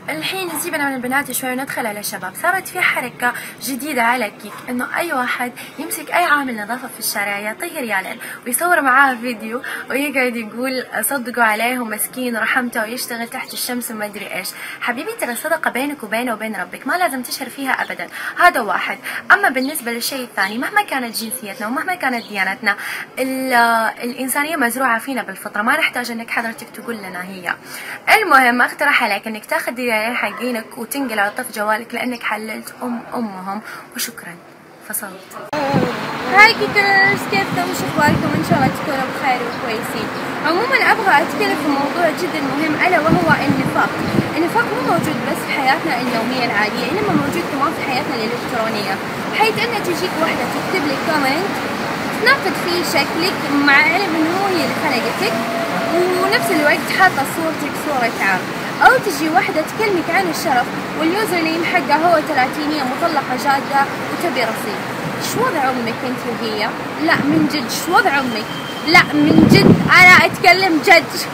الحين نسيبنا من البنات شوي وندخل على الشباب. صارت في حركة جديدة على كيك انه اي واحد يمسك اي عامل نظافة في الشارع يعطيه ريالين ويصور معاه فيديو ويقعد يقول صدقوا عليه ومسكين ورحمته ويشتغل تحت الشمس وما ادري ايش. حبيبي ترى الصدقة بينك وبينه وبين ربك، ما لازم تشهر فيها ابدا. هذا واحد. اما بالنسبة للشيء الثاني، مهما كانت جنسيتنا ومهما كانت ديانتنا، الانسانية مزروعة فينا بالفطرة، ما نحتاج انك حضرتك تقول لنا هي. المهم اقترح عليك انك تاخذ ريالين حقينك وتنقل على طف جوالك لانك حللت امهم وشكرا. فصلت. هاي كيكرز، كيفكم؟ وش اخباركم؟ ان شاء الله تكونوا بخير وكويسين. عموما ابغى اتكلم في موضوع جدا مهم الا وهو النفاق. النفاق مو موجود بس في حياتنا اليوميه العاديه، انما موجود كمان في حياتنا الالكترونيه، بحيث ان تجيك واحده تكتب لك كومنت تناقض في شكلك مع علم انه هي اللي خلقتك، ونفس الوقت حاطه صورتك صوره عار. او تجي واحده تكلمك عن الشرف واليوزر نيم حقها هو 30 مطلقه جاده وتبي رصيد. ايش وضع امك انت وهي؟ لا من جد ايش وضع امك؟ لا من جد انا اتكلم جد.